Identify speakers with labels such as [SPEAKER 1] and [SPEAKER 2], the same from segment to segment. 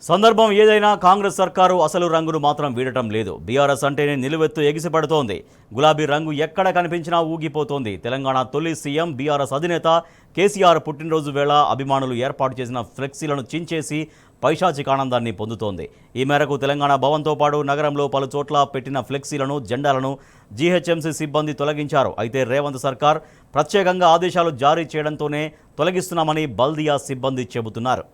[SPEAKER 1] సందర్భం ఏదైనా కాంగ్రెస్ సర్కారు అసలు రంగును మాత్రం వీడటం లేదు. బీఆర్ఎస్ అంటేనే నిలువెత్తు ఎగిసిపడుతోంది. గులాబీ రంగు ఎక్కడ కనిపించినా ఊగిపోతోంది. తెలంగాణ తొలి సీఎం బీఆర్ఎస్ అధినేత కేసీఆర్ పుట్టినరోజు వేళ అభిమానులు ఏర్పాటు చేసిన ఫ్లెక్సీలను చించేసి పైశాచిక ఆనందాన్ని పొందుతోంది. ఈ మేరకు తెలంగాణ భవన్తో పాటు నగరంలో పలు చోట్ల పెట్టిన ఫ్లెక్సీలను, జెండాలను జీహెచ్ఎంసీ సిబ్బంది తొలగించారు. అయితే రేవంత్ సర్కార్ ప్రత్యేకంగా ఆదేశాలు జారీ చేయడంతోనే తొలగిస్తున్నామని బల్దియా సిబ్బంది చెబుతున్నారు.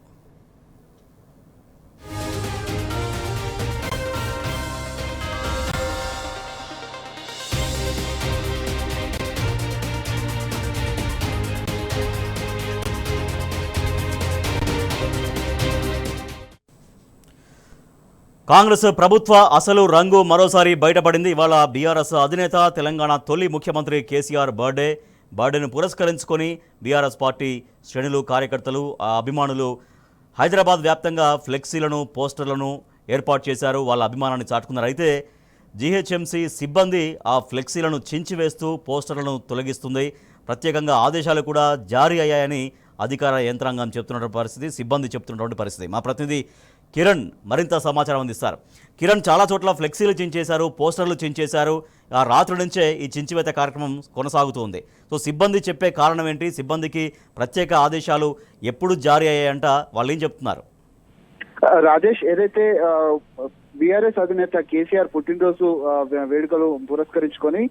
[SPEAKER 1] కాంగ్రెస్ ప్రభుత్వ అసలు రంగు మరోసారి బయటపడింది. ఇవాళ బీఆర్ఎస్ అధినేత, తెలంగాణ తొలి ముఖ్యమంత్రి కేసీఆర్ బర్త్డేను పురస్కరించుకొని బీఆర్ఎస్ పార్టీ శ్రేణులు, కార్యకర్తలు, అభిమానులు హైదరాబాద్ వ్యాప్తంగా ఫ్లెక్సీలను, పోస్టర్లను ఏర్పాటు చేశారు. వాళ్ళ అభిమానాన్ని చాటుకున్నారు. అయితే జీహెచ్ఎంసీ సిబ్బంది ఆ ఫ్లెక్సీలను చించివేస్తూ పోస్టర్లను తొలగిస్తుంది. ప్రత్యేకంగా ఆదేశాలు కూడా జారీ అయ్యాయని అధికార యంత్రాంగం చెప్తున్న పరిస్థితి, సిబ్బంది చెప్తున్నటువంటి పరిస్థితి. మా ప్రతినిధి కిరణ్ మరింత సమాచారం అందిస్తారు. కిరణ్, చాలా చోట్ల ఫ్లెక్సీలు చించేశారు, పోస్టర్లు చించేశారు. ఆ రాత్రి నుంచే ఈ చించివేత కార్యక్రమం కొనసాగుతుంది. సో సిబ్బంది చెప్పే కారణం ఏంటి? సిబ్బందికి ప్రత్యేక ఆదేశాలు ఎప్పుడు జారీ అయ్యాయంట? వాళ్ళు ఏం చెప్తున్నారు?
[SPEAKER 2] రాజేష్, ఏదైతే బీఆర్ఎస్ అధినేత కేసీఆర్ పుట్టినరోజు వేడుకలు పురస్కరించుకొని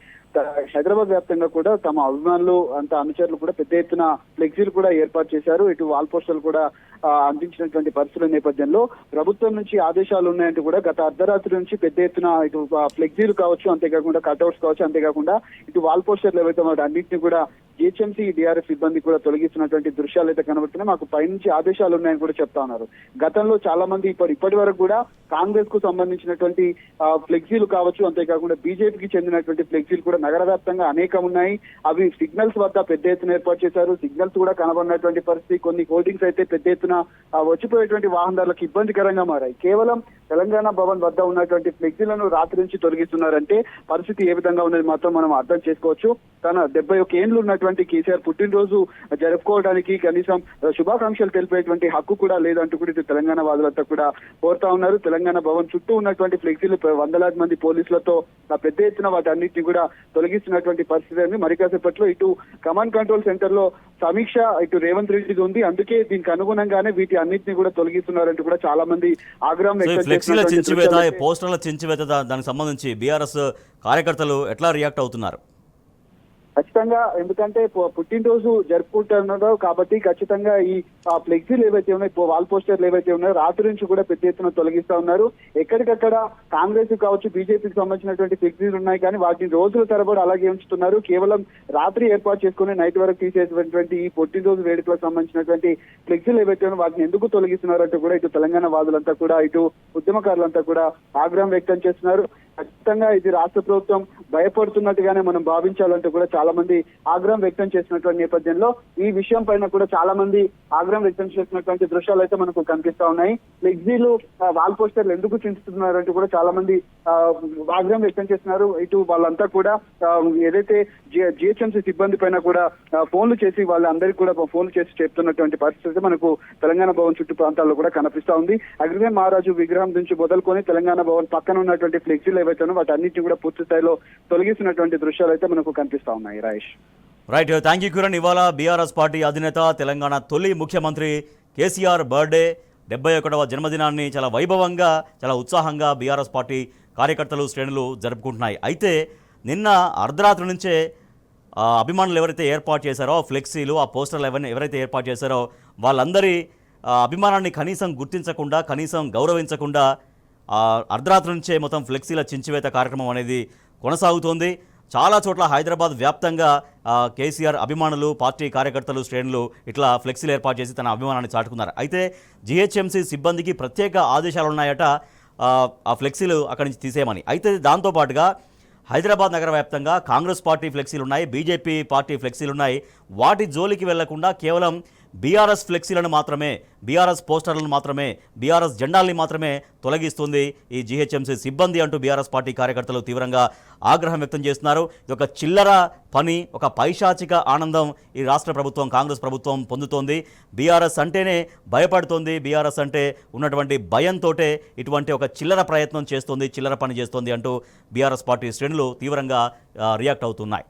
[SPEAKER 2] హైదరాబాద్ వ్యాప్తంగా కూడా తమ అభిమానులు అనుచరులు కూడా పెద్ద ఎత్తున ఫ్లెక్సీలు కూడా ఏర్పాటు చేశారు. ఇటు వాల్ పోస్టర్లు కూడా అందించినటువంటి పరిస్థితుల నేపథ్యంలో ప్రభుత్వం నుంచి ఆదేశాలు ఉన్నాయంటూ కూడా గత అర్ధరాత్రి నుంచి పెద్ద ఎత్తున ఇటు ఫ్లెక్సీలు కావచ్చు, అంతేకాకుండా కట్అవుట్స్ కావచ్చు, అంతేకాకుండా ఇటు వాల్ పోస్టర్లు ఏవైతే వాటి అన్నింటినీ కూడా జిహెచ్ఎంసీ, డిఆర్ఎస్ సిబ్బంది కూడా తొలగిస్తున్నటువంటి దృశ్యాలు అయితే కనబడుతున్నాయి. మాకు పైనుంచి ఆదేశాలు ఉన్నాయని కూడా చెప్తా ఉన్నారు. గతంలో చాలా మంది ఇప్పటి వరకు కూడా కాంగ్రెస్ కు సంబంధించినటువంటి ఫ్లెక్సీలు కావచ్చు, అంతేకాకుండా బీజేపీకి చెందినటువంటి ఫ్లెక్సీలు కూడా నగర వ్యాప్తంగా అనేకం ఉన్నాయి. అవి సిగ్నల్స్ వద్ద పెద్ద ఎత్తున ఏర్పాటు చేశారు. సిగ్నల్స్ కూడా కనబడినటువంటి పరిస్థితి. కొన్ని హోర్డింగ్స్ అయితే పెద్ద ఎత్తున వచ్చిపోయేటువంటి వాహనదారులకు ఇబ్బందికరంగా మారాయి. కేవలం తెలంగాణ భవన్ వద్ద ఉన్నటువంటి ఫ్లెక్సీలను రాత్రి నుంచి తొలగిస్తున్నారంటే పరిస్థితి ఏ విధంగా ఉన్నది మాత్రం మనం అర్థం చేసుకోవచ్చు. తన 71 ఏళ్లు ఉన్నటువంటి కేసీఆర్ పుట్టినరోజు జరుపుకోవడానికి కనీసం శుభాకాంక్షలు తెలిపేటువంటి హక్కు కూడా లేదంటూ కూడా ఇటు తెలంగాణ వాదులంతా కూడా కోరుతా ఉన్నారు. తెలంగాణ భవన్ చుట్టూ ఉన్నటువంటి ఫ్లెక్సీలు వందలాది మంది పోలీసులతో పెద్ద ఎత్తున వాటి అన్నింటినీ కూడా తొలగిస్తున్నటువంటి పరిస్థితి ఉంది. మరి కాసేపట్లో ఇటు కమాండ్ కంట్రోల్ సెంటర్ లో సమీక్ష ఇటు రేవంత్ రెడ్డిది ఉంది. అందుకే దీనికి అనుగుణంగానే వీటి అన్నింటినీ కూడా తొలగిస్తున్నారంటూ కూడా చాలా మంది ఆగ్రహం
[SPEAKER 1] ఫ్లెక్సీల చించివేత, పోస్టర్ల చించివేత, దానికి సంబంధించి బీఆర్ఎస్ కార్యకర్తలు ఎట్లా రియాక్ట్ అవుతున్నారు?
[SPEAKER 2] ఖచ్చితంగా, ఎందుకంటే పుట్టినరోజు జరుపుకుంటున్నారు కాబట్టి ఖచ్చితంగా ఈ ఫ్లెక్సీలు ఏవైతే ఉన్నాయో, వాల్ పోస్టర్లు ఏవైతే ఉన్నాయో రాత్రి నుంచి కూడా పెద్ద ఎత్తున తొలగిస్తా ఉన్నారు. ఎక్కడికక్కడ కాంగ్రెస్ కావచ్చు, బీజేపీకి సంబంధించినటువంటి ఫ్లెక్సీలు ఉన్నాయి కానీ వాటిని రోజుల తరబడి అలాగే ఉంచుతున్నారు. కేవలం రాత్రి ఏర్పాటు చేసుకుని నైట్ వరకు తీసేటువంటి ఈ పుట్టినరోజు వేడుకలకు సంబంధించినటువంటి ఫ్లెక్సీలు ఏవైతే ఉన్నాయో వాటిని ఎందుకు తొలగిస్తున్నారంటూ కూడా ఇటు తెలంగాణ వాదులంతా కూడా, ఇటు ఉద్యమకారులంతా కూడా ఆగ్రహం వ్యక్తం చేస్తున్నారు. ఖచ్చితంగా ఇది రాష్ట్ర ప్రభుత్వం భయపడుతున్నట్టుగానే మనం భావించాలంటూ కూడా చాలా మంది ఆగ్రహం వ్యక్తం చేసినటువంటి నేపథ్యంలో ఈ విషయం పైన కూడా చాలా మంది ఆగ్రహం వ్యక్తం చేసినటువంటి దృశ్యాలు అయితే మనకు కనిపిస్తా ఉన్నాయి. ఫ్లెక్సీలు, వాల్ పోస్టర్లు ఎందుకు చించుతున్నారంటూ కూడా చాలా మంది ఆగ్రహం వ్యక్తం చేస్తున్నారు. ఇటు వాళ్ళంతా కూడా ఏదైతే జిహెచ్ఎంసీ సిబ్బంది పైన కూడా ఫోన్లు చేసి వాళ్ళందరికీ కూడా ఫోన్లు చేసి చెప్తున్నటువంటి పరిస్థితి మనకు తెలంగాణ భవన్ చుట్టూ ప్రాంతాల్లో కూడా కనిపిస్తా ఉంది. అగ్రగామి మహారాజు విగ్రహం నుంచి మొదలుకొని తెలంగాణ భవన్ పక్కన ఉన్నటువంటి ఫ్లెక్సీలు ఏవైతే వాటి అన్నింటినీ కూడా పూర్తి స్థాయిలో తొలగిస్తున్నటువంటి దృశ్యాలు అయితే మనకు కనిపిస్తా ఉన్నాయి. Rayesh,
[SPEAKER 1] right, thank you Kiran. ఇవాళ బీఆర్ఎస్ పార్టీ అధినేత, తెలంగాణ తొలి ముఖ్యమంత్రి కేసీఆర్ బర్త్డే 71వ జన్మదినాన్ని చాలా వైభవంగా, చాలా ఉత్సాహంగా బీఆర్ఎస్ పార్టీ కార్యకర్తలు, శ్రేణులు జరుపుకుంటున్నాయి. అయితే నిన్న అర్ధరాత్రి నుంచే అభిమానులు ఎవరైతే ఏర్పాటు చేశారో ఫ్లెక్సీలు, ఆ పోస్టర్లు ఎవరైతే ఏర్పాటు చేశారో వాళ్ళందరి అభిమానాన్ని కనీసం గుర్తించకుండా, కనీసం గౌరవించకుండా అర్ధరాత్రి నుంచే మొత్తం ఫ్లెక్సీల చించివేత కార్యక్రమం అనేది కొనసాగుతోంది. చాలా చోట్ల హైదరాబాద్ వ్యాప్తంగా కేసీఆర్ అభిమానులు, పార్టీ కార్యకర్తలు, శ్రేణులు ఇట్లా ఫ్లెక్సీలు ఏర్పాటు చేసి తన అభిమానాన్ని చాటుకున్నారు. అయితే జీహెచ్ఎంసీ సిబ్బందికి ప్రత్యేక ఆదేశాలు ఉన్నాయట ఆ ఫ్లెక్సీలు అక్కడి నుంచి తీసేయమని. అయితే దాంతోపాటుగా హైదరాబాద్ నగర వ్యాప్తంగా కాంగ్రెస్ పార్టీ ఫ్లెక్సీలు ఉన్నాయి, బీజేపీ పార్టీ ఫ్లెక్సీలు ఉన్నాయి. వాటి జోలికి వెళ్లకుండా కేవలం బీఆర్ఎస్ ఫ్లెక్సీలను మాత్రమే, బీఆర్ఎస్ పోస్టర్లను మాత్రమే, బీఆర్ఎస్ జెండాల్ని మాత్రమే తొలగిస్తుంది ఈ జీహెచ్ఎంసీ సిబ్బంది అంటూ బీఆర్ఎస్ పార్టీ కార్యకర్తలు తీవ్రంగా ఆగ్రహం వ్యక్తం చేస్తున్నారు. ఇది ఒక చిల్లర పని, ఒక పైశాచిక ఆనందం ఈ రాష్ట్ర ప్రభుత్వం, కాంగ్రెస్ ప్రభుత్వం పొందుతోంది. బీఆర్ఎస్ అంటేనే భయపడుతోంది, బీఆర్ఎస్ అంటే ఉన్నటువంటి భయంతో ఇటువంటి ఒక చిల్లర ప్రయత్నం చేస్తోంది, చిల్లర పని చేస్తోంది అంటూ బీఆర్ఎస్ పార్టీ శ్రేణులు తీవ్రంగా రియాక్ట్ అవుతున్నాయి.